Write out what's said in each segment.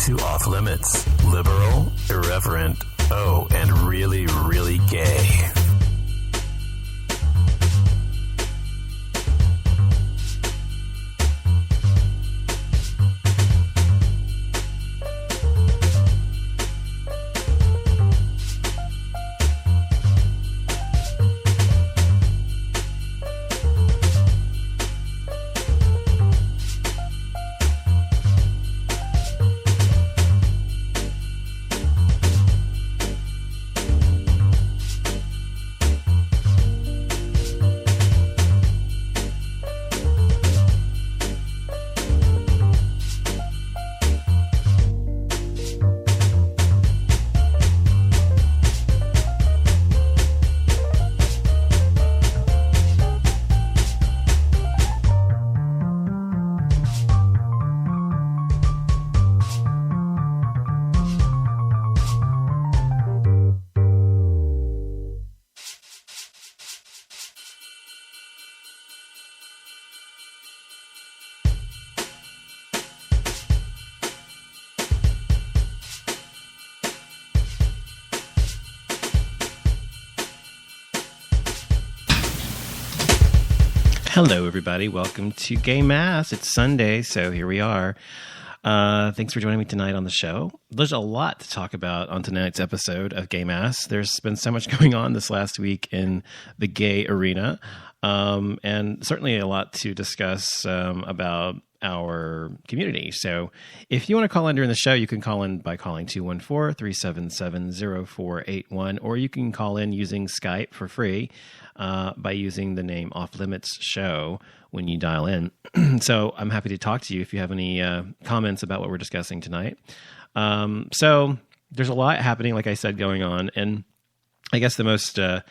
to Off Limits. Liberal, irreverent, and really, really gay. Hello, everybody. Welcome to Gay Mass. It's Sunday, so here we are. Thanks for joining me tonight on the show. There's a lot to talk about on tonight's episode of Gay Mass. There's been so much going on this last week in the gay arena, and certainly a lot to discuss about our community. So if you want to call in during the show, you can call in by calling 214-377-0481, or you can call in using Skype for free by using the name Offlimits Show when you dial in. So I'm happy to talk to you if you have any comments about what we're discussing tonight. So there's a lot happening, like I said, going on. And I guess the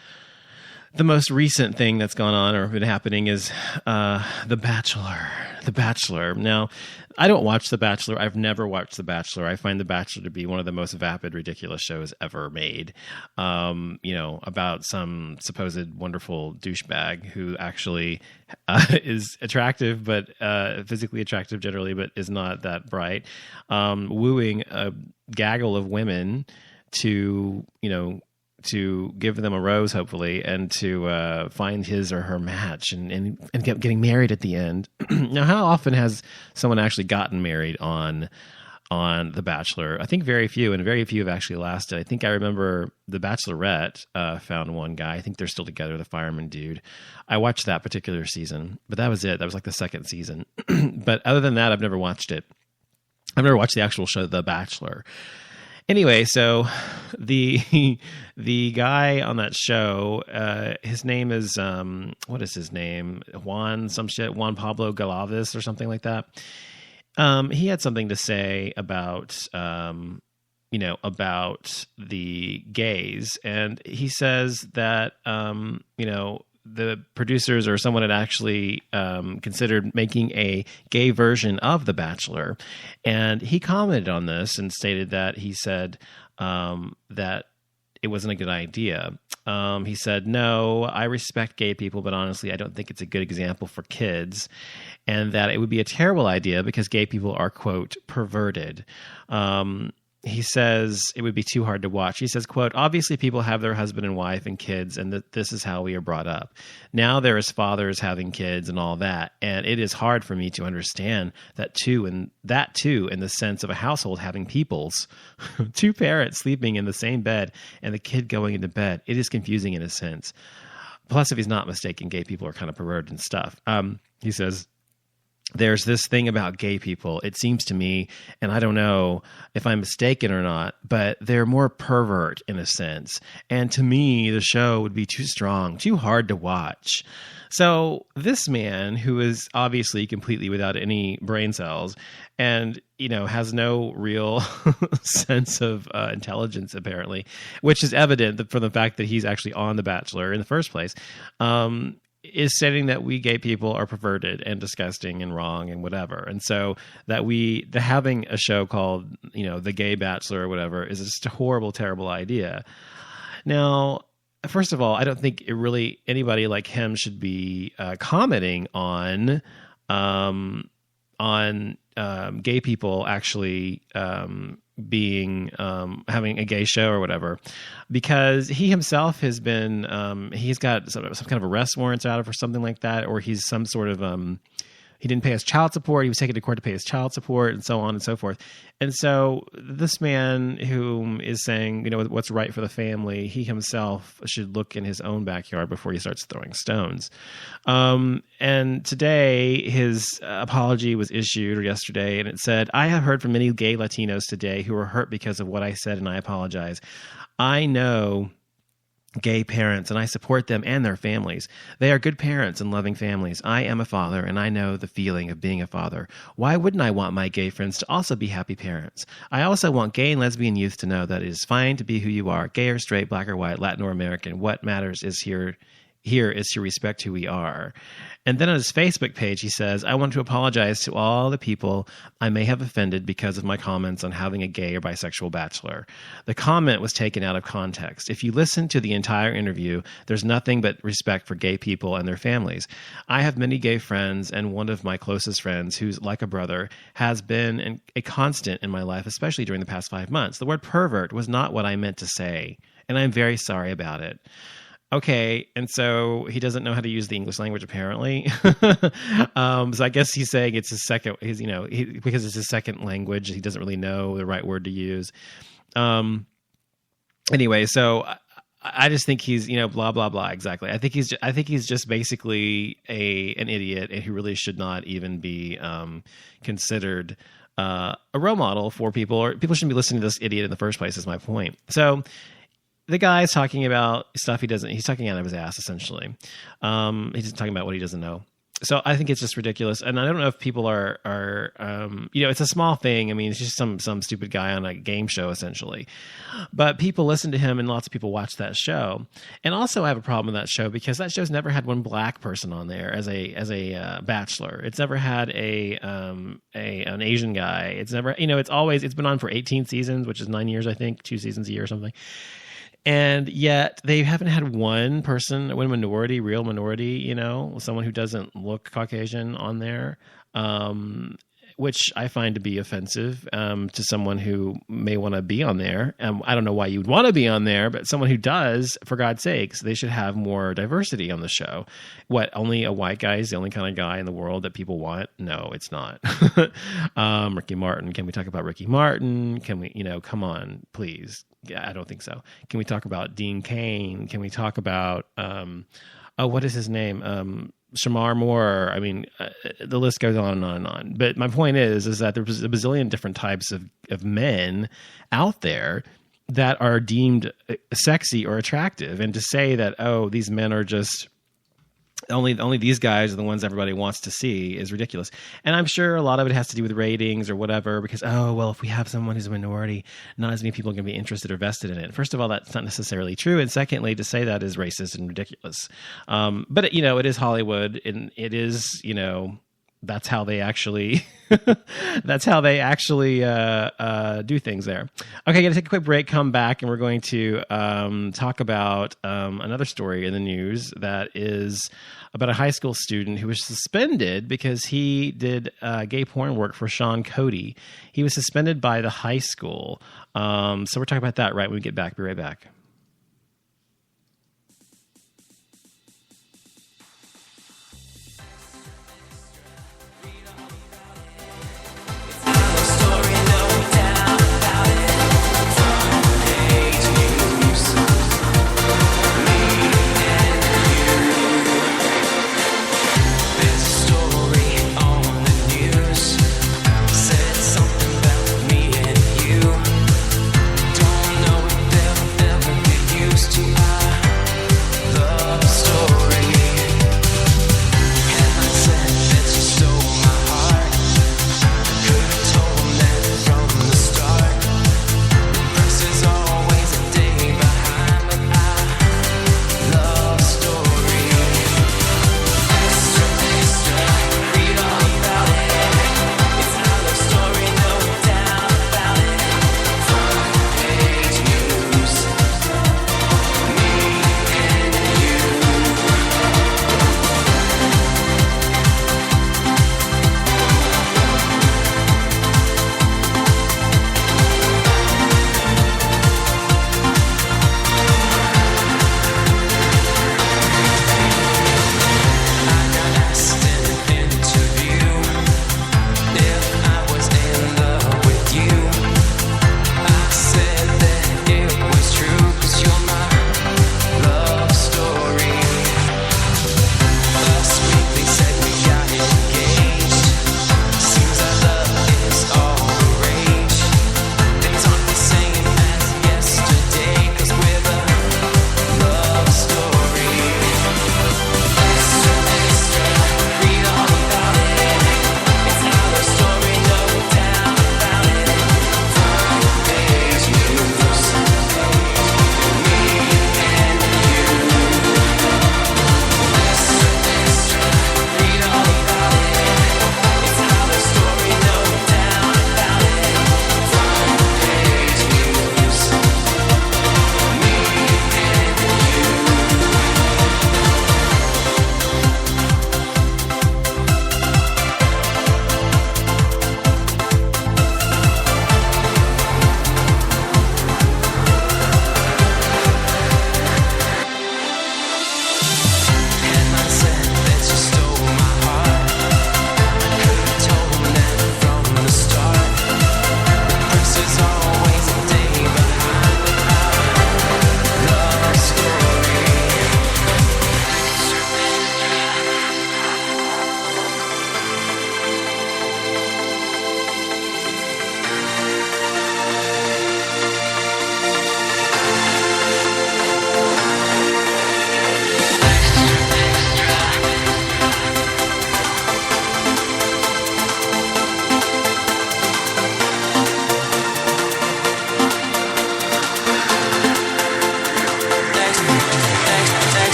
most recent thing that's gone on or been happening is The Bachelor. The Bachelor. Now, I don't watch The Bachelor. I've never watched The Bachelor. I find The Bachelor to be one of the most vapid, ridiculous shows ever made. About some supposed wonderful douchebag who actually is attractive, but physically attractive generally, but is not that bright, wooing a gaggle of women to give them a rose, hopefully, and to find his or her match and getting married at the end. Now, how often has someone actually gotten married on The Bachelor? I think very few, and very few have actually lasted. I think I remember The Bachelorette found one guy. I think they're still together, the fireman dude. I watched that particular season, but that was it. That was like the second season. But other than that, I've never watched it. I've never watched the actual show, The Bachelor. Anyway, so the guy on that show, his name is what is his name? Juan Pablo Galavis or something like that. He had something to say about about the gays, and he says that the producers or someone had actually considered making a gay version of The Bachelor. And he commented on this and stated that he said that it wasn't a good idea. He said, "No, I respect gay people, but honestly, I don't think it's a good example for kids, and that it would be a terrible idea because gay people are, quote, perverted." He says it would be too hard to watch. He says, quote, "Obviously people have their husband and wife and kids, and that this is how we are brought up. Now there is fathers having kids and all that. And it is hard for me to understand that too, in the sense of a household having peoples, two parents sleeping in the same bed and the kid going into bed. It is confusing in a sense. Plus, if he's not mistaken, gay people are kind of perverted and stuff." He says, "There's this thing about gay people, it seems to me, and I don't know if I'm mistaken or not, but they're more pervert in a sense. And to me, the show would be too strong, too hard to watch." So this man, who is obviously completely without any brain cells and, has no real sense of intelligence, apparently, which is evident from the fact that he's actually on The Bachelor in the first place, is saying that we gay people are perverted and disgusting and wrong and whatever. And so that having a show called, The Gay Bachelor or whatever is just a horrible, terrible idea. Now, first of all, I don't think anybody like him should be commenting on gay people actually being having a gay show or whatever, because he himself has been he's got some kind of arrest warrants out for something like that, or he's some sort of he didn't pay his child support. He was taken to court to pay his child support, and so on and so forth. And so this man who is saying, what's right for the family, he himself should look in his own backyard before he starts throwing stones. And today his apology was issued, or yesterday, and it said, "I have heard from many gay Latinos today who were hurt because of what I said, and I apologize. I know gay parents, and I support them and their families. They are good parents and loving families. I am a father, and I know the feeling of being a father. Why wouldn't I want my gay friends to also be happy parents? I also want gay and lesbian youth to know that it is fine to be who you are, gay or straight, black or white, Latin or American. What matters is here is to respect who we are." And then on his Facebook page, he says, "I want to apologize to all the people I may have offended because of my comments on having a gay or bisexual bachelor. The comment was taken out of context. If you listen to the entire interview, there's nothing but respect for gay people and their families. I have many gay friends, and one of my closest friends, who's like a brother, has been a constant in my life, especially during the past 5 months. The word pervert was not what I meant to say, and I'm very sorry about it." Okay, and so he doesn't know how to use the English language, apparently. So I guess he's saying it's his second, because it's his second language, he doesn't really know the right word to use. Anyway, so I just think he's, blah, blah, blah. Exactly. I think he's just basically an idiot, and who really should not even be considered a role model for people, or people shouldn't be listening to this idiot in the first place, is my point. So the guy's talking about stuff he's talking out of his ass, essentially. He's just talking about what he doesn't know. So I think it's just ridiculous. And I don't know if people are it's a small thing. I mean, it's just some stupid guy on a game show, essentially. But people listen to him, and lots of people watch that show. And also I have a problem with that show because that show's never had one black person on there as a bachelor. It's never had an Asian guy. It's never, it's been on for 18 seasons, which is 9 years, I think, 2 seasons a year or something. And yet they haven't had one person, real minority, someone who doesn't look Caucasian on there, which I find to be offensive to someone who may want to be on there. I don't know why you would want to be on there, but someone who does, for God's sakes, they should have more diversity on the show. What, only a white guy is the only kind of guy in the world that people want? No, it's not. Ricky Martin. Can we talk about Ricky Martin? Can we, come on, please. Yeah, I don't think so. Can we talk about Dean Cain? Can we talk about, what is his name? Shamar Moore. I mean, the list goes on and on and on. But my point is that there's a bazillion different types of men out there that are deemed sexy or attractive. And to say that, these men are just only these guys are the ones everybody wants to see is ridiculous. And I'm sure a lot of it has to do with ratings or whatever, because, if we have someone who's a minority, not as many people are going to be interested or vested in it. First of all, that's not necessarily true. And secondly, to say that is racist and ridiculous. But it is Hollywood, and it is, that's how they actually do things there. Okay, going to take a quick break, come back, and we're going to talk about another story in the news that is about a high school student who was suspended because he did gay porn work for Sean Cody. He was suspended by the high school. So we're talking about that right when we get back. Be right back. Something about me and you. Don't know if they'll ever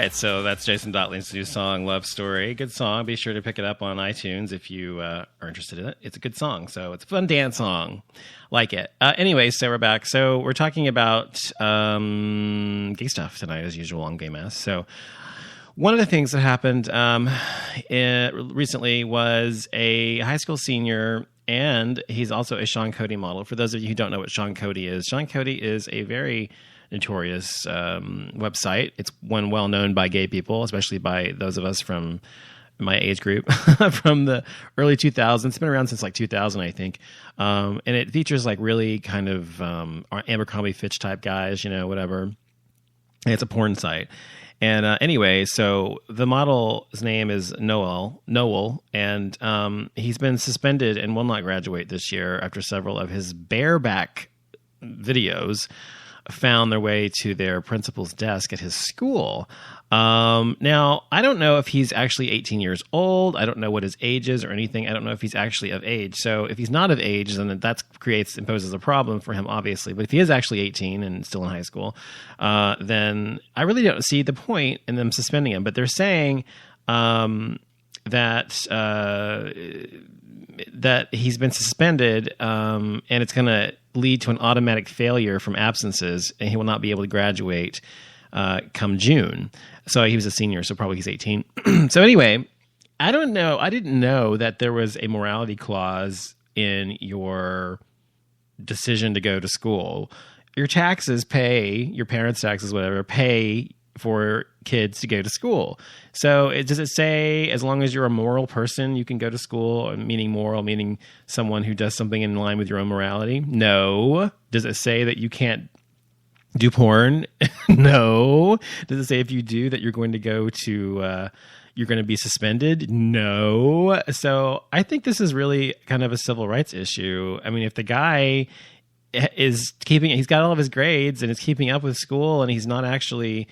right, so that's Jason Dotling's new song, Love Story. Good song. Be sure to pick it up on iTunes if you are interested in it. It's a good song, so it's a fun dance song. Like it. Anyway, so we're back. So we're talking about gay stuff tonight, as usual, on Gay Mass. So one of the things that happened recently was a high school senior, and he's also a Sean Cody model. For those of you who don't know what Sean Cody is a very notorious website. It's one well known by gay people, especially by those of us from my age group from the early 2000s. It's been around since like 2000, I think. And it features like really kind of Abercrombie Fitch type guys, whatever. And it's a porn site. And anyway, so the model's name is Noel, and he's been suspended and will not graduate this year after several of his bareback videos found their way to their principal's desk at his school. Now, I don't know if he's actually 18 years old. I don't know what his age is or anything. I don't know if he's actually of age. So if he's not of age, then that imposes a problem for him, obviously. But if he is actually 18 and still in high school, then I really don't see the point in them suspending him. But they're saying that he's been suspended, and it's going to lead to an automatic failure from absences, and he will not be able to graduate come June. So he was a senior, so probably he's 18. So anyway, I don't know. I didn't know that there was a morality clause in your decision to go to school. Your taxes your parents' taxes, whatever, pay for kids to go to school. So does it say as long as you're a moral person, you can go to school, meaning moral, meaning someone who does something in line with your own morality? No. Does it say that you can't do porn? No. Does it say if you do that you're going to go to, you're going to be suspended? No. So I think this is really kind of a civil rights issue. I mean, if the guy he's got all of his grades and is keeping up with school, and he's not actually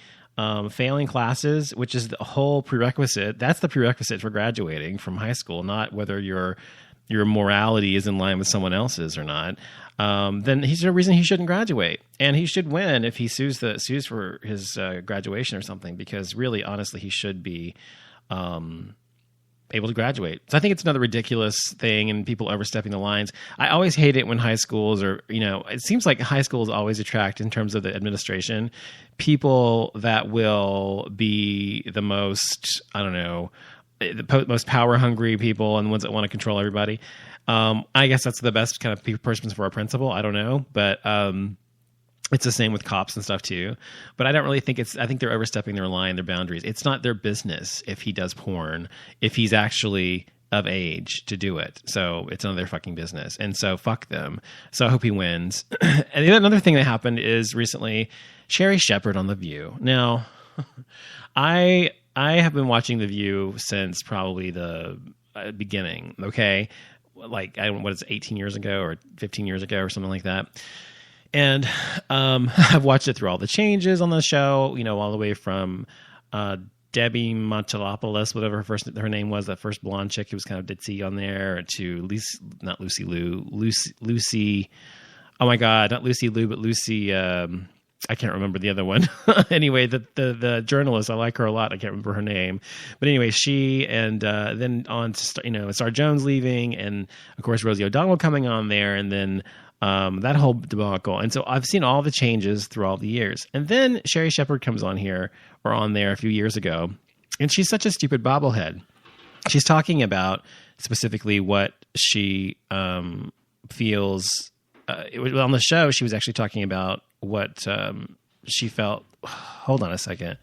failing classes, which is the whole prerequisite. That's the prerequisite for graduating from high school, not whether your morality is in line with someone else's or not. Then he's no reason he shouldn't graduate, and he should win if he sues for his graduation or something. Because really, honestly, he should be able to graduate. So I think it's another ridiculous thing, and people overstepping the lines. I always hate it when high schools it seems like high schools always attract, in terms of the administration, people that will be the most, the most power hungry people, and the ones that want to control everybody. I guess that's the best kind of person for a principal. I don't know, but it's the same with cops and stuff too. But I don't really think I think they're overstepping their line, their boundaries. It's not their business if he does porn, if he's actually of age to do it. So it's none of their fucking business. And so fuck them. So I hope he wins. And another thing that happened is recently, Sherry Shepherd on The View. Now, I have been watching The View since probably the beginning. Okay. Like, 18 years ago or 15 years ago or something like that. And I've watched it through all the changes on the show, all the way from Debbie Montalopoulos, whatever her name was, that first blonde chick who was kind of ditzy on there, to Lucy. Oh my God, not Lucy Liu, but Lucy. I can't remember the other one. Anyway, the journalist, I like her a lot. I can't remember her name, but anyway, she, and then on to Star Jones leaving, and of course Rosie O'Donnell coming on there, and then that whole debacle. And so I've seen all the changes through all the years, and then Sherry Shepherd comes on there a few years ago, and she's such a stupid bobblehead. She's talking about specifically what she feels. On the show, she was actually talking about what she felt. Hold on a second.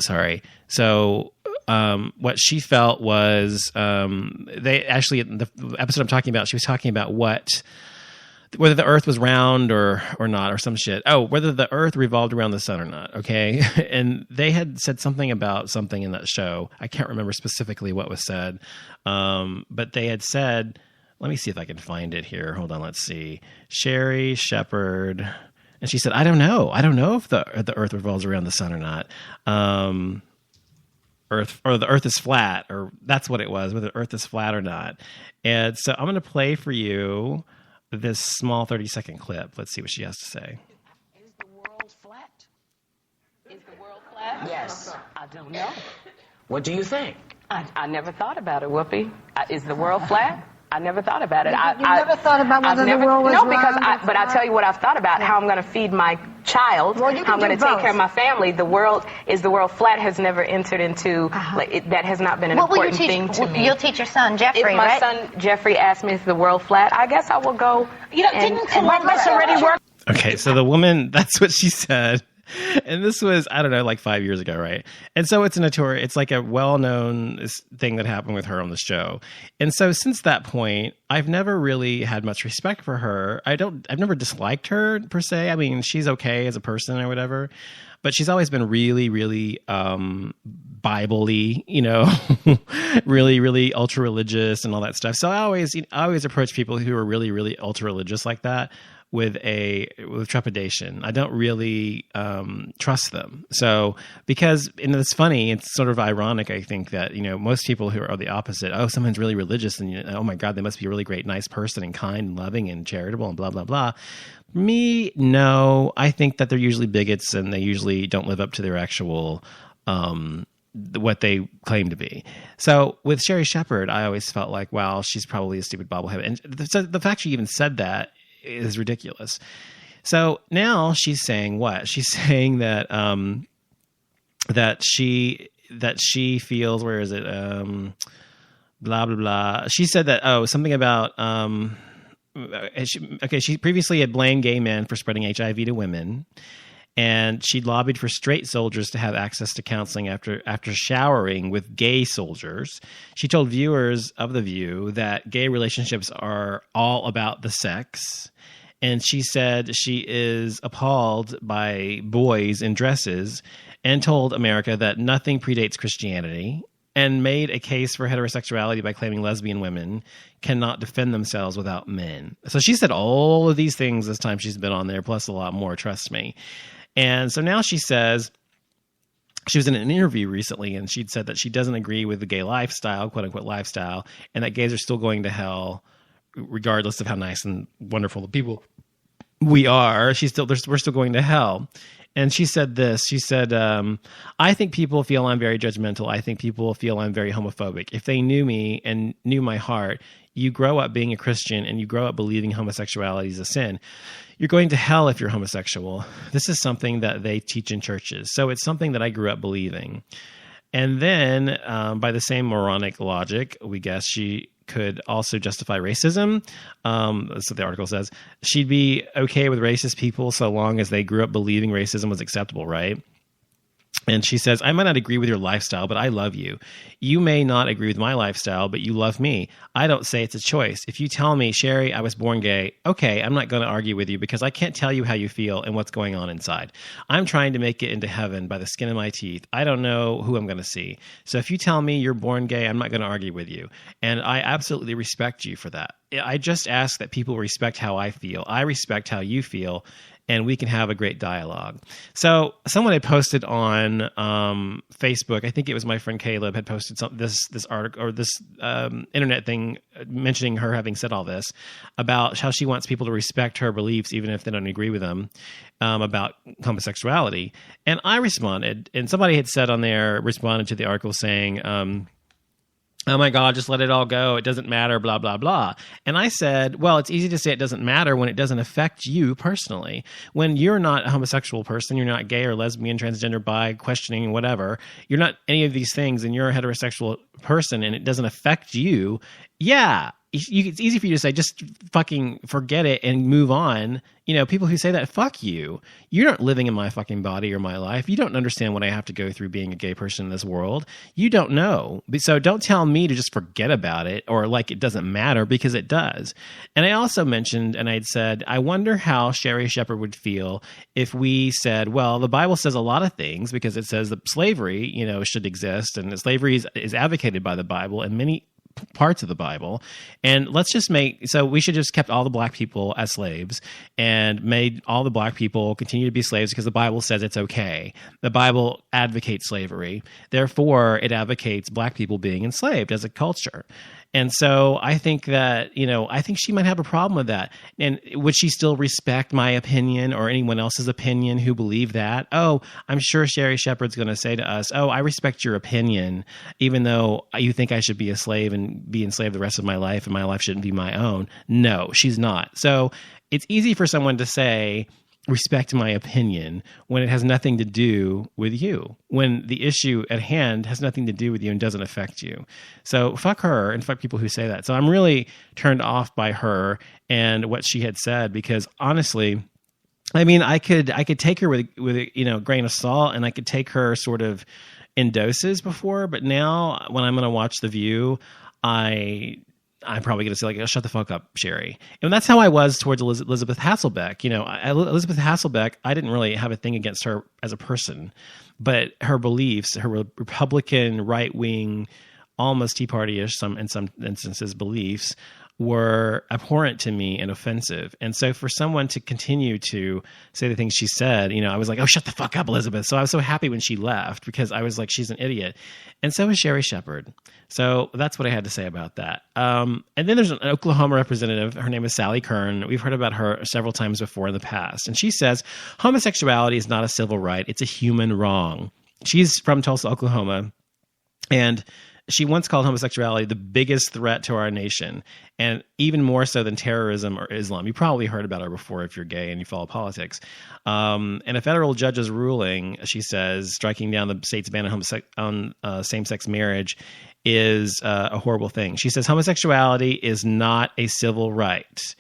Sorry. So what she felt was they actually, in the episode I'm talking about, she was talking about whether the earth was round or not, or some shit. Oh, whether the earth revolved around the sun or not. Okay. And they had said something about something in that show. I can't remember specifically what was said. But they had said, let me see if I can find it here. Hold on. Let's see. Sherry Shepherd. And she said, I don't know. I don't know if the earth revolves around the sun or not. The earth is flat, or that's what it was, whether the earth is flat or not. And so I'm going to play for you this small 30-second clip. Let's see what she has to say. Is the world flat? Yes. I don't know. What do you think? I never thought about it, Whoopi. Is the world flat? I never thought about it. You never thought about whether the world was round? No, because but I'll tell you what I've thought about, how I'm going to feed my child, well, how I'm going to take care of my family. The world flat has never entered into, that has not been an important thing to me. You'll teach your son, Jeffrey, If my son, Jeffrey, asks me, is the world flat, I guess I will go didn't Columbus already work? Okay, so the woman, that's what she said. And this was, I don't know, like 5 years ago, right? And so it's like a well-known thing that happened with her on the show. And so since that point, I've never really had much respect for her. I've never disliked her per se. I mean, she's okay as a person or whatever, but she's always been really, really Bible-y, really, really ultra-religious and all that stuff. So I always approach people who are really, really ultra-religious like that with trepidation. I don't really trust them. So because, and it's funny, it's sort of ironic, I think, that, most people who are the opposite, oh, someone's really religious and, oh my God, they must be a really great, nice person and kind and loving and charitable and blah, blah, blah. Me, no. I think that they're usually bigots and they usually don't live up to their actual what they claim to be. So with Sherry Shepherd, I always felt like, wow, she's probably a stupid bobblehead. And the fact she even said that is ridiculous. So now she's saying what? She's saying that that she feels, where is it? Blah blah blah. She said that something about she previously had blamed gay men for spreading HIV to women, and she lobbied for straight soldiers to have access to counseling after showering with gay soldiers. She told viewers of The View that gay relationships are all about the sex. And she said she is appalled by boys in dresses and told America that nothing predates Christianity, and made a case for heterosexuality by claiming lesbian women cannot defend themselves without men. So she said all of these things this time she's been on there, plus a lot more, trust me. And so now she says, she was in an interview recently and she'd said that she doesn't agree with the gay lifestyle, quote unquote lifestyle, and that gays are still going to hell regardless of how nice and wonderful the people we are. We're still going to hell. And she said this, she said, I think people feel I'm very judgmental. I think people feel I'm very homophobic. If they knew me and knew my heart, you grow up being a Christian and you grow up believing homosexuality is a sin. You're going to hell if you're homosexual. This is something that they teach in churches. So it's something that I grew up believing. And then by the same moronic logic, we guess she could also justify racism. That's what the article says. She'd be okay with racist people so long as they grew up believing racism was acceptable, right? And she says, I might not agree with your lifestyle, but I love you. You may not agree with my lifestyle, but you love me. I don't say it's a choice. If you tell me, Sherry, I was born gay, okay, I'm not going to argue with you because I can't tell you how you feel and what's going on inside. I'm trying to make it into heaven by the skin of my teeth. I don't know who I'm going to see. So if you tell me you're born gay, I'm not going to argue with you. And I absolutely respect you for that. I just ask that people respect how I feel. I respect how you feel. And we can have a great dialogue. So someone had posted on Facebook, I think it was my friend Caleb, had posted this article or this internet thing mentioning her having said all this about how she wants people to respect her beliefs even if they don't agree with them about homosexuality. And I responded, and somebody had said on there, responded to the article saying, oh my God, just let it all go. It doesn't matter, blah, blah, blah. And I said, well, it's easy to say it doesn't matter when it doesn't affect you personally. When you're not a homosexual person, you're not gay or lesbian, transgender, bi, questioning, whatever, you're not any of these things and you're a heterosexual person and it doesn't affect you. Yeah. It's easy for you to say, just fucking forget it and move on. You know, people who say that, fuck you. You're not living in my fucking body or my life. You don't understand what I have to go through being a gay person in this world. You don't know. So don't tell me to just forget about it or like it doesn't matter, because it does. And I also mentioned, and I'd said, I wonder how Sherry Shepherd would feel if we said, well, the Bible says a lot of things because it says that slavery, you know, should exist, and slavery is advocated by the Bible and many parts of the Bible, and so we should just kept all the black people as slaves and made all the black people continue to be slaves because the Bible says it's okay. The Bible advocates slavery. Therefore, it advocates black people being enslaved as a culture. And so I think that, I think she might have a problem with that. And would she still respect my opinion or anyone else's opinion who believe that? Oh, I'm sure Sherri Shepherd's going to say to us, oh, I respect your opinion, even though you think I should be a slave and be enslaved the rest of my life and my life shouldn't be my own. No, she's not. So it's easy for someone to say, respect my opinion when it has nothing to do with you, when the issue at hand has nothing to do with you and doesn't affect you. So fuck her and fuck people who say that. So I'm really turned off by her and what she had said, because honestly, I mean, I could take her with a grain of salt, and I could take her sort of in doses before, but now when I'm going to watch The View, I'm probably going to say, like, oh, shut the fuck up, Sherri. And that's how I was towards Elizabeth Hasselbeck. Elizabeth Hasselbeck, I didn't really have a thing against her as a person, but her beliefs, her Republican, right-wing, almost Tea Party-ish, in some instances, beliefs were abhorrent to me and offensive. And so for someone to continue to say the things she said, I was like, oh, shut the fuck up, Elizabeth. So I was so happy when she left, because I was like, she's an idiot. And so is Sherri Shepherd. So that's what I had to say about that. And then there's an Oklahoma representative. Her name is Sally Kern. We've heard about her several times before in the past. And she says, homosexuality is not a civil right. It's a human wrong. She's from Tulsa, Oklahoma. And she once called homosexuality the biggest threat to our nation, and even more so than terrorism or Islam. You probably heard about her before if you're gay and you follow politics. And a federal judge's ruling, she says, striking down the state's ban on same-sex marriage is a horrible thing. She says homosexuality is not a civil right.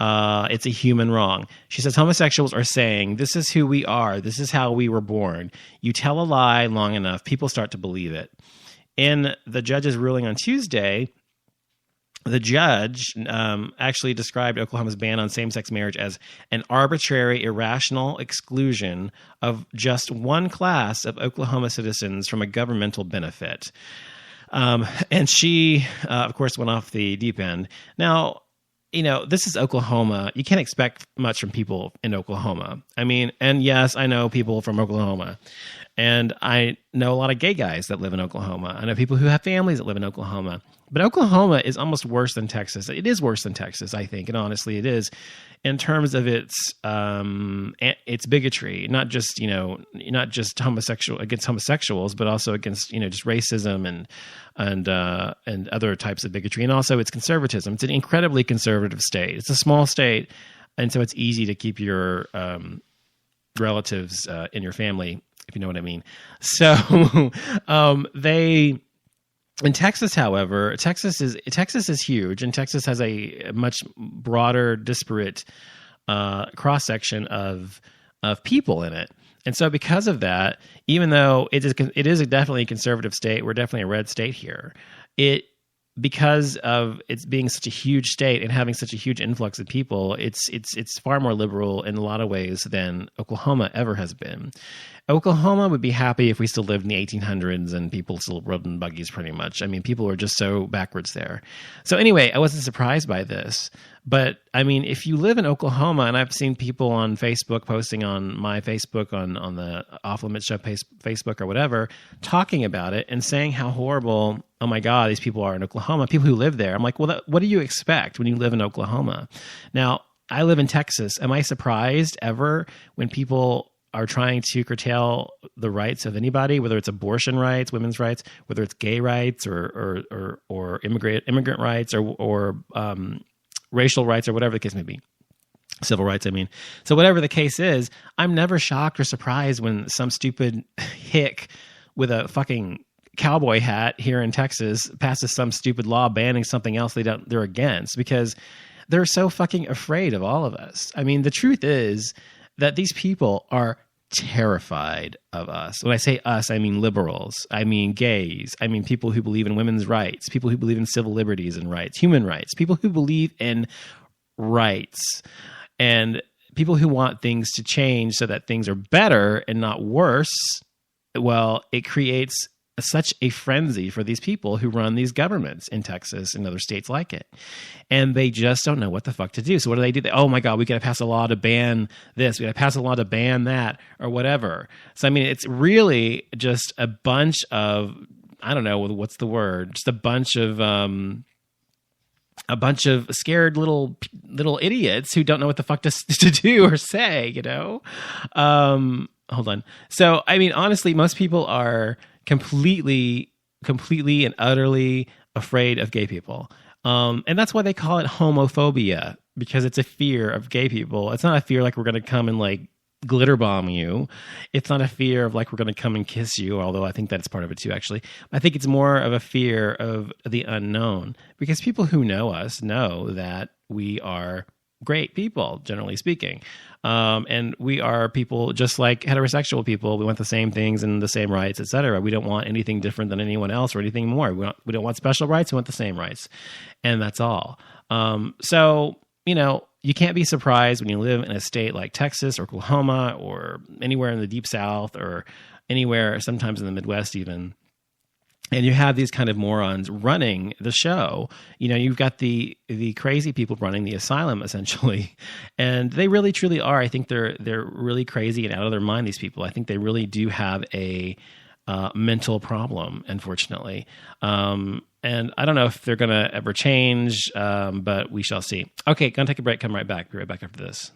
It's a human wrong. She says homosexuals are saying, this is who we are. This is how we were born. You tell a lie long enough, people start to believe it. In the judge's ruling on Tuesday, the judge actually described Oklahoma's ban on same-sex marriage as an arbitrary, irrational exclusion of just one class of Oklahoma citizens from a governmental benefit. And she, of course, went off the deep end. Now, this is Oklahoma. You can't expect much from people in Oklahoma. I mean, and yes, I know people from Oklahoma. And I know a lot of gay guys that live in Oklahoma. I know people who have families that live in Oklahoma. But Oklahoma is almost worse than Texas. It is worse than Texas, I think, and honestly, it is in terms of its bigotry, not just against homosexuals, but also against just racism and other types of bigotry, and also its conservatism. It's an incredibly conservative state. It's a small state, and so it's easy to keep your relatives in your family, if you know what I mean. So in Texas, however, Texas is huge, and Texas has a much broader, disparate cross section of people in it. And so, because of that, even though it is definitely a conservative state, we're definitely a red state here. Because of its being such a huge state and having such a huge influx of people, it's far more liberal in a lot of ways than Oklahoma ever has been. Oklahoma would be happy if we still lived in the 1800s and people still rode in buggies pretty much. I mean, people were just so backwards there. So anyway, I wasn't surprised by this. But I mean, if you live in Oklahoma, and I've seen people on Facebook posting on my Facebook, on the Offlimits Show Facebook or whatever, talking about it and saying how horrible, oh my God, these people are in Oklahoma, people who live there. I'm like, well, what do you expect when you live in Oklahoma? Now, I live in Texas. Am I surprised ever when people are trying to curtail the rights of anybody, whether it's abortion rights, women's rights, whether it's gay rights or immigrant rights or racial rights or whatever the case may be? Civil rights, I mean. So whatever the case is, I'm never shocked or surprised when some stupid hick with a fucking cowboy hat here in Texas passes some stupid law banning something else they're against, because they're so fucking afraid of all of us. I mean, the truth is that these people are terrified of us. When I say us, I mean liberals. I mean gays. I mean people who believe in women's rights, people who believe in civil liberties and rights, human rights, people who believe in rights, and people who want things to change so that things are better and not worse. Well, it creates such a frenzy for these people who run these governments in Texas and other states like it. And they just don't know what the fuck to do. So what do? Oh my God, we got to pass a law to ban this. We got to pass a law to ban that or whatever. So, I mean, it's really just a bunch of, I don't know, what's the word? Just a bunch of a bunch of scared little idiots who don't know what the fuck to do or say, you know? Hold on. So, I mean, honestly, most people are completely and utterly afraid of gay people. And that's why they call it homophobia, because it's a fear of gay people. It's not a fear like we're going to come and like glitter bomb you. It's not a fear of like we're going to come and kiss you, although I think that's part of it too, actually. I think it's more of a fear of the unknown, because people who know us know that we are great people, generally speaking. And we are people just like heterosexual people. We want the same things and the same rights, etc. We don't want anything different than anyone else or anything more. We don't want special rights. We want the same rights. And that's all. So, you know, you can't be surprised when you live in a state like Texas or Oklahoma or anywhere in the Deep South or anywhere, sometimes in the Midwest even, and you have these kind of morons running the show. You know, you've got the crazy people running the asylum, essentially. And they really, truly are. I think they're really crazy and out of their mind, these people. I think they really do have a mental problem, unfortunately. And I don't know if they're going to ever change, but we shall see. Okay, going to take a break. Come right back. Be right back after this.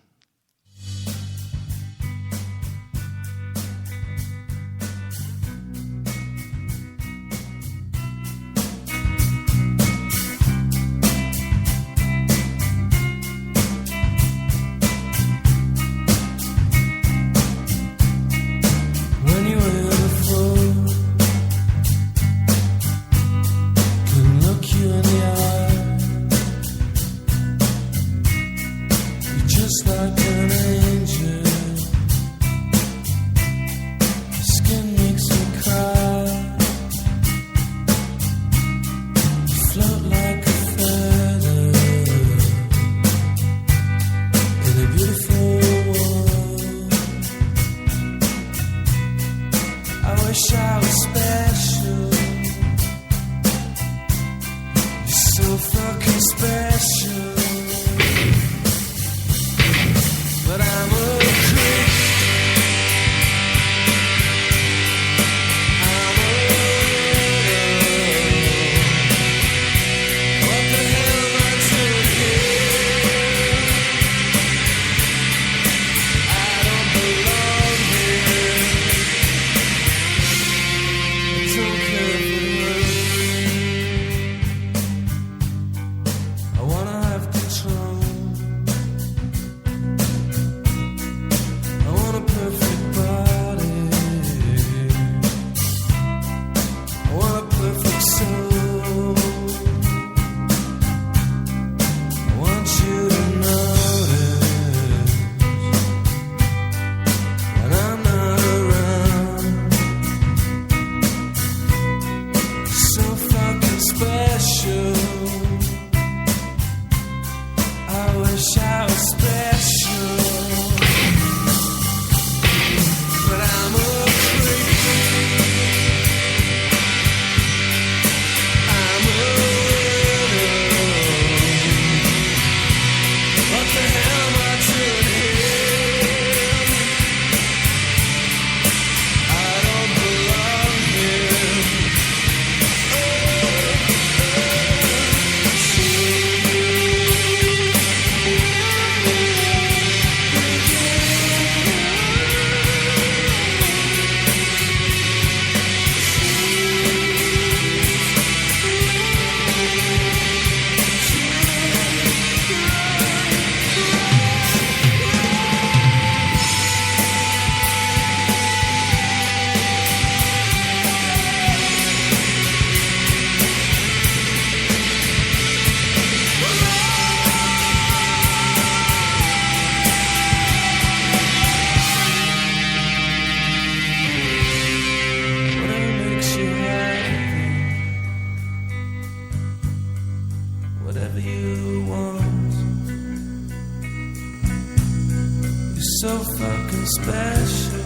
so fucking special.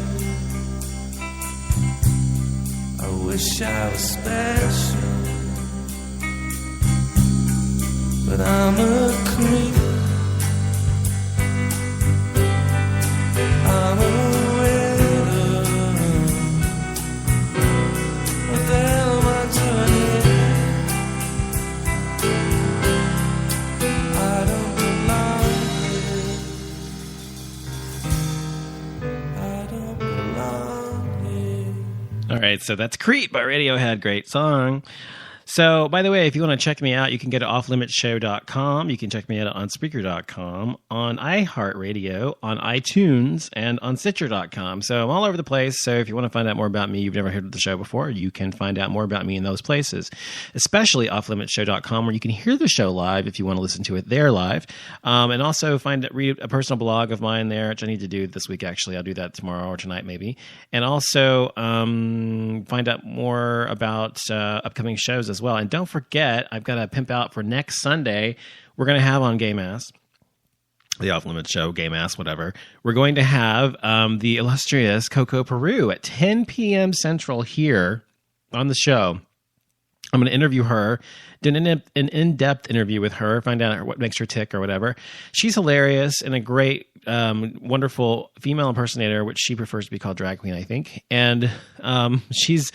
I wish I was special, but I'm a creep. I'm a widow. What the hell am I doing here? right, so that's Creep by Radiohead. Great song. So, by the way, if you want to check me out, you can go to offlimitsshow.com. You can check me out on Spreaker.com, on iHeartRadio, on iTunes, and on Stitcher.com. So I'm all over the place. So if you want to find out more about me, you've never heard of the show before, you can find out more about me in those places, especially offlimitsshow.com, where you can hear the show live if you want to listen to it there live. And also read a personal blog of mine there, which I need to do this week, actually. I'll do that tomorrow or tonight, maybe. And also find out more about upcoming shows as well. And don't forget, I've got a pimp out for next Sunday. We're going to have on Gay Mass, the Offlimits Show, Gay Mass, whatever. We're going to have the illustrious Coco Peru at 10 p.m. Central here on the show. I'm going to interview her, do an in-depth interview with her, find out what makes her tick or whatever. She's hilarious and a great, wonderful female impersonator, which she prefers to be called drag queen, I think. And she's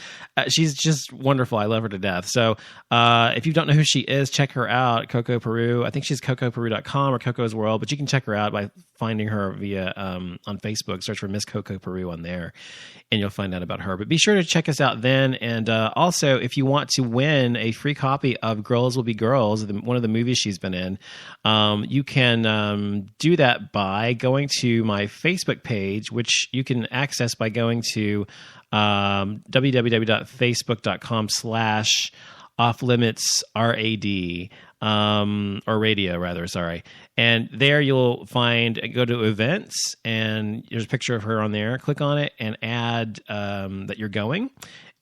just wonderful. I love her to death. So if you don't know who she is, check her out, Coco Peru. I think she's cocoperu.com or Coco's World, but you can check her out by finding her via on Facebook. Search for Miss Coco Peru on there, and you'll find out about her. But be sure to check us out then. And also, if you want to win a free copy of Girls Will Be Girls, one of the movies she's been in, you can do that by going to my Facebook page, which you can access by going to www.facebook.com/offlimitsrad, or radio rather, sorry. And there you'll go to events, and there's a picture of her on there. Click on it and add that you're going.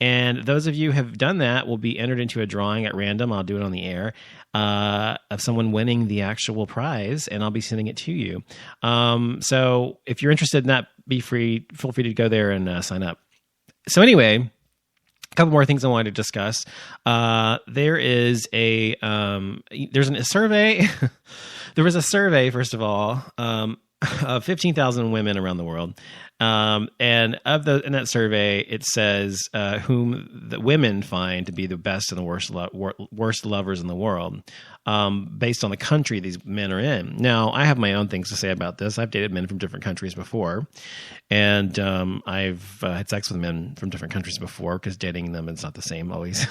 And those of you who have done that will be entered into a drawing at random. I'll do it on the air, of someone winning the actual prize, and I'll be sending it to you. So if you're interested in that, feel free to go there and sign up. So anyway, a couple more things I wanted to discuss. There's a survey. There was a survey, first of all, of 15,000 women around the world. And in that survey, it says whom the women find to be the best and the worst lovers in the world, based on the country these men are in. Now, I have my own things to say about this. I've dated men from different countries before, and I've had sex with men from different countries before, because dating them is not the same always.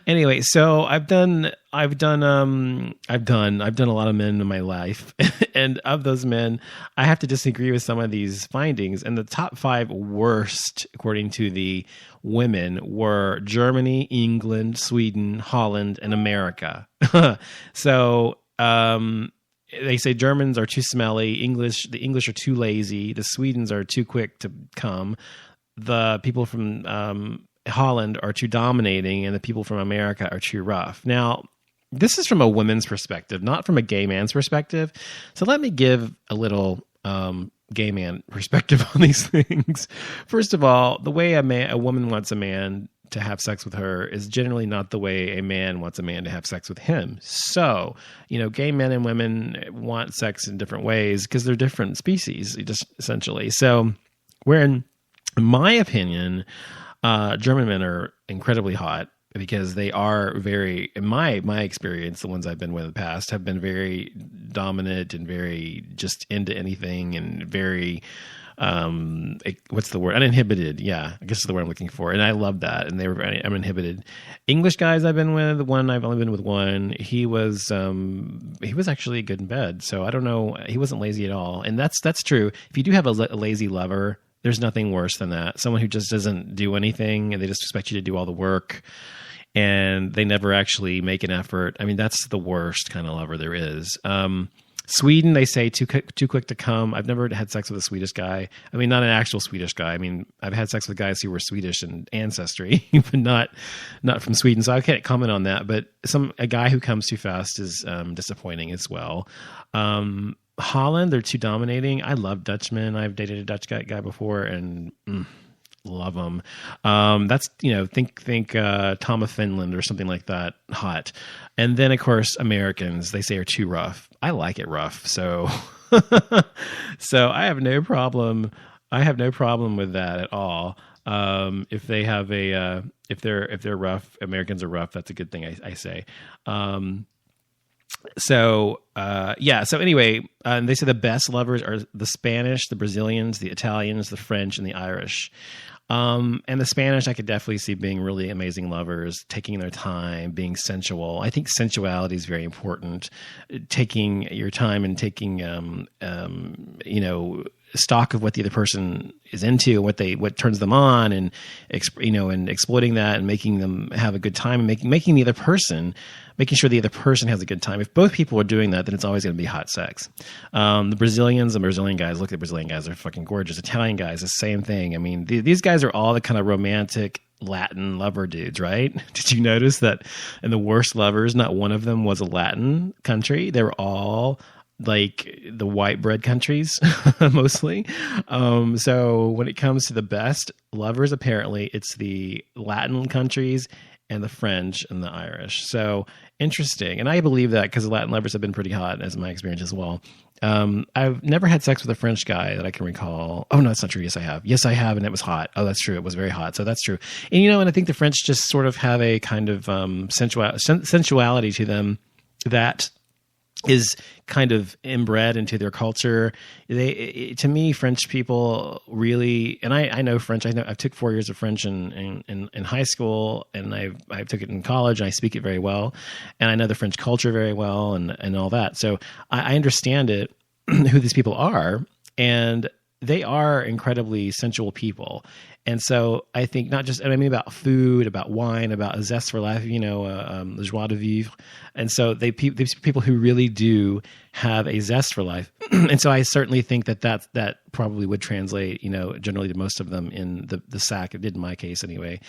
Anyway, so I've done a lot of men in my life, and of those men, I have to disagree with some of these findings. And the top 5 worst, according to the women, were Germany, England, Sweden, Holland, and America. So they say Germans are too smelly, the English are too lazy, the Swedens are too quick to come, the people from Holland are too dominating, and the people from America are too rough. Now, this is from a woman's perspective, not from a gay man's perspective. So let me give a little gay man perspective on these things. First of all, the way a woman wants a man to have sex with her is generally not the way a man wants a man to have sex with him. So, gay men and women want sex in different ways because they're different species, just essentially. So, wherein, in my opinion, German men are incredibly hot, because they are very, in my experience, the ones I've been with in the past have been very dominant and very just into anything, and very, what's the word? Uninhibited. Yeah, I guess is the word I'm looking for. And I love that. And they were very uninhibited. English guys I've been with, I've only been with one. He was actually good in bed. So I don't know. He wasn't lazy at all. And that's true. If you do have a lazy lover, there's nothing worse than that. Someone who just doesn't do anything, and they just expect you to do all the work, and they never actually make an effort. I mean, that's the worst kind of lover there is. Sweden, they say too quick to come. I've never had sex with a Swedish guy. I mean, not an actual Swedish guy. I mean, I've had sex with guys who were Swedish in ancestry, but not from Sweden. So I can't comment on that. But a guy who comes too fast is disappointing as well. Holland, they're too dominating. I love Dutchmen. I've dated a Dutch guy before, and love them. That's, think Tom of Finland or something like that. Hot. And then, of course, Americans, they say, are too rough. I like it rough. So, I have no problem. With that at all. If they have if they're rough, Americans are rough. That's a good thing. I say. So anyway, they say the best lovers are the Spanish, the Brazilians, the Italians, the French, and the Irish. And the Spanish, I could definitely see being really amazing lovers, taking their time, being sensual. I think sensuality is very important. Taking your time and taking, stock of what the other person is into, what turns them on, and exploiting that and making them have a good time, and making sure the other person has a good time. If both people are doing that, then it's always going to be hot sex. The Brazilian guys, look at the Brazilian guys, they're fucking gorgeous. Italian guys, the same thing. I mean, these guys are all the kind of romantic Latin lover dudes, right? Did you notice that in the worst lovers, not one of them was a Latin country? They were all like the white bread countries mostly. So when it comes to the best lovers, apparently it's the Latin countries and the French and the Irish. So interesting. And I believe that because the Latin lovers have been pretty hot, as my experience as well. I've never had sex with a French guy that I can recall. Oh, no, that's not true. Yes, I have. Yes, I have. And it was hot. Oh, that's true. It was very hot. So that's true. And, and I think the French just sort of have a kind of sensuality to them that is kind of inbred into their culture. To me, French people really, and I know French. I took 4 years of French in high school, and I took it in college. And I speak it very well, and I know the French culture very well, and all that. So I understand it, who these people are, and they are incredibly sensual people. And so I think not just, about food, about wine, about a zest for life, the joie de vivre. And so these people who really do have a zest for life. And so I certainly think that probably would translate, generally to most of them in the sack. It did in my case anyway.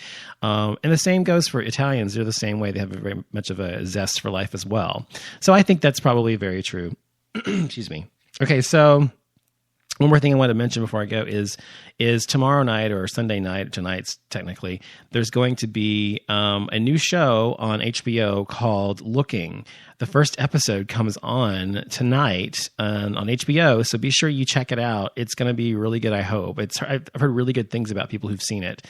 And the same goes for Italians. They're the same way. They have very much of a zest for life as well. So I think that's probably very true. Excuse me. Okay. So one more thing I want to mention before I go is tomorrow night, or Sunday night, tonight's technically, there's going to be a new show on HBO called Looking. The first episode comes on tonight on HBO, so be sure you check it out. It's going to be really good, I hope. I've heard really good things about people who've seen it.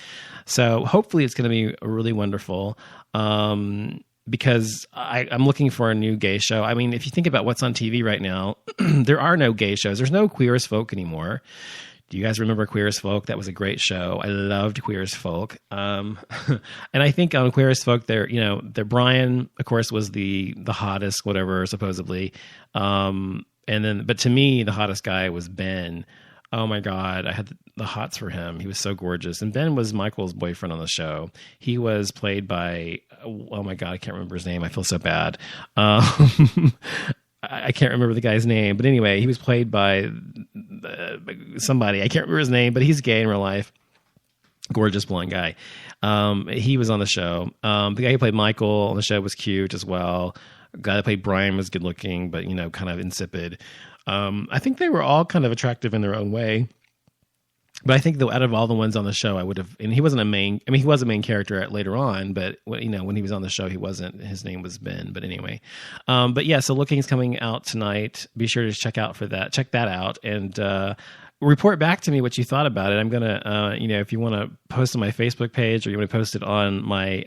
So hopefully it's going to be really wonderful. Because I'm looking for a new gay show. I mean, if you think about what's on TV right now, there are no gay shows. There's no Queer as Folk anymore. Do you guys remember Queer as Folk? That was a great show. I loved Queer as Folk. And I think on Queer as Folk, Brian, of course, was the hottest, whatever, supposedly. But to me, the hottest guy was Ben. Oh my God, I had the hots for him. He was so gorgeous. And Ben was Michael's boyfriend on the show. He was played by, oh my God, I can't remember his name. I feel so bad. I can't remember the guy's name. But anyway, he was played by somebody. I can't remember his name, but he's gay in real life. Gorgeous blonde guy. He was on the show. The guy who played Michael on the show was cute as well. The guy that played Brian was good looking, but, kind of insipid. I think they were all kind of attractive in their own way, but I think out of all the ones on the show, I would have, and he wasn't he was a main character later on, but when he was on the show, he wasn't. His name was Ben, but anyway. But yeah, so Looking's coming out tonight. Be sure to check that out, and report back to me what you thought about it. I'm gonna, if you want to post on my Facebook page, or you want to post it on my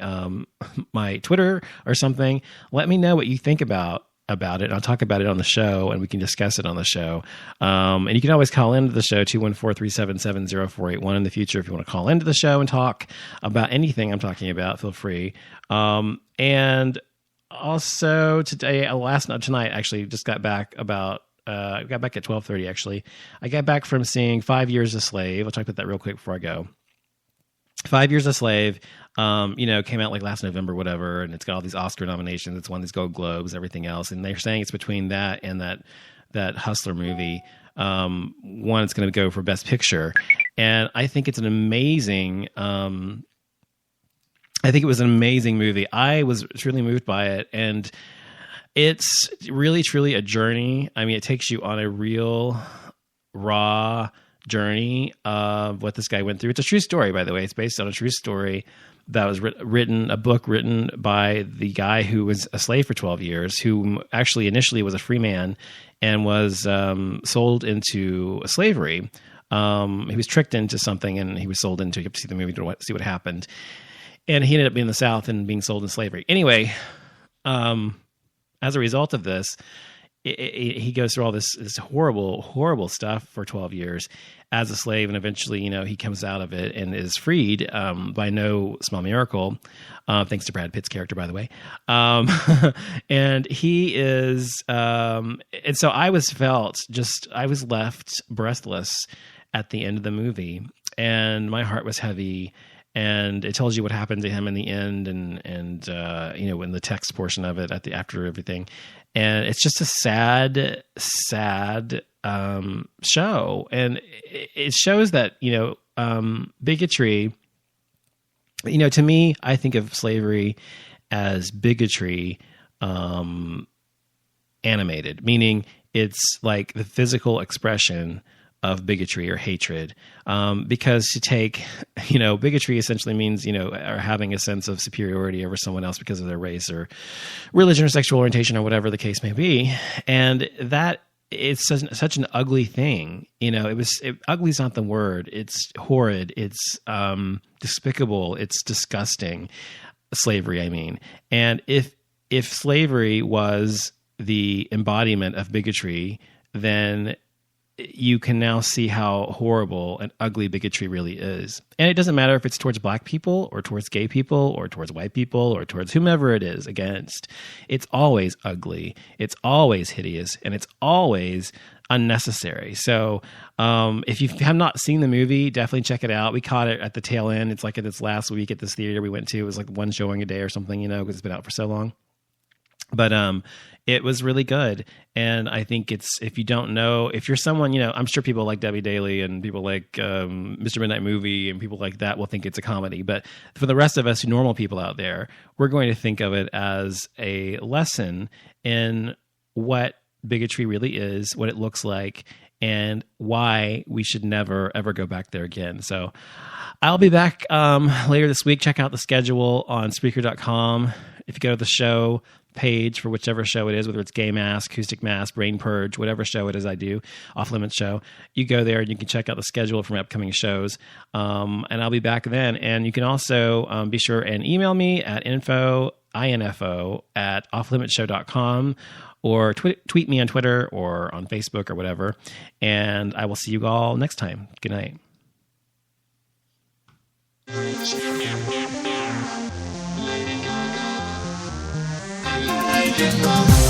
my Twitter or something, let me know what you think about it. I'll talk about it on the show, and we can discuss it on the show. And you can always call into the show, 214-377-0481 in the future. If you want to call into the show and talk about anything I'm talking about, feel free. And also tonight, actually, just got back at 12:30, actually. I got back from seeing 5 Years a Slave. I'll talk about that real quick before I go. 5 Years a Slave, came out like last November, whatever, and it's got all these Oscar nominations. It's won these Gold Globes, everything else, and they're saying it's between that and that Hustler movie. One, it's going to go for Best Picture, and I think it's an amazing. I think it was an amazing movie. I was truly moved by it, and it's really, truly a journey. I mean, it takes you on a real, raw journey of what this guy went through. It's a true story, by the way. It's based on a true story that was a book written by the guy who was a slave for 12 years, who actually initially was a free man and was sold into slavery. He was tricked into something, and he was sold into. You have to see the movie to see what happened. And he ended up being in the South and being sold in slavery. Anyway, as a result of this, he goes through all this horrible, horrible stuff for 12 years as a slave. And eventually, he comes out of it and is freed by no small miracle. Thanks to Brad Pitt's character, by the way. And he is, and so I was left breathless at the end of the movie, and my heart was heavy. And it tells you what happened to him in the end, and in the text portion of it after everything. And it's just a sad show, and it shows that bigotry. To me, I think of slavery as bigotry animated, meaning it's like the physical expression of bigotry or hatred, because to take, bigotry essentially means, or having a sense of superiority over someone else because of their race or religion or sexual orientation or whatever the case may be. And that it's such an ugly thing. Ugly is not the word. It's horrid. It's despicable. It's disgusting. Slavery, I mean. And if slavery was the embodiment of bigotry, then you can now see how horrible and ugly bigotry really is. And it doesn't matter if it's towards black people or towards gay people or towards white people or towards whomever it is against. It's always ugly. It's always hideous, and it's always unnecessary. So if you have not seen the movie, definitely check it out. We caught it at the tail end. It's like at this last week at this theater we went to. It was like one showing a day or something, because it's been out for so long. But it was really good. And I think if you don't know, if you're someone, I'm sure people like Debbie Daly and people like Mr. Midnight Movie and people like that will think it's a comedy. But for the rest of us normal people out there, we're going to think of it as a lesson in what bigotry really is, what it looks like, and why we should never, ever go back there again. So I'll be back later this week. Check out the schedule on Spreaker.com. If you go to the show page for whichever show it is, whether it's Gay Mask, Acoustic Mask, Brain Purge, whatever show it is I do, Offlimits Show, you go there and you can check out the schedule from upcoming shows. And I'll be back then. And you can also be sure and email me at info at offlimitshow.com, or tweet me on Twitter or on Facebook or whatever. And I will see you all next time. Good night. Thank you.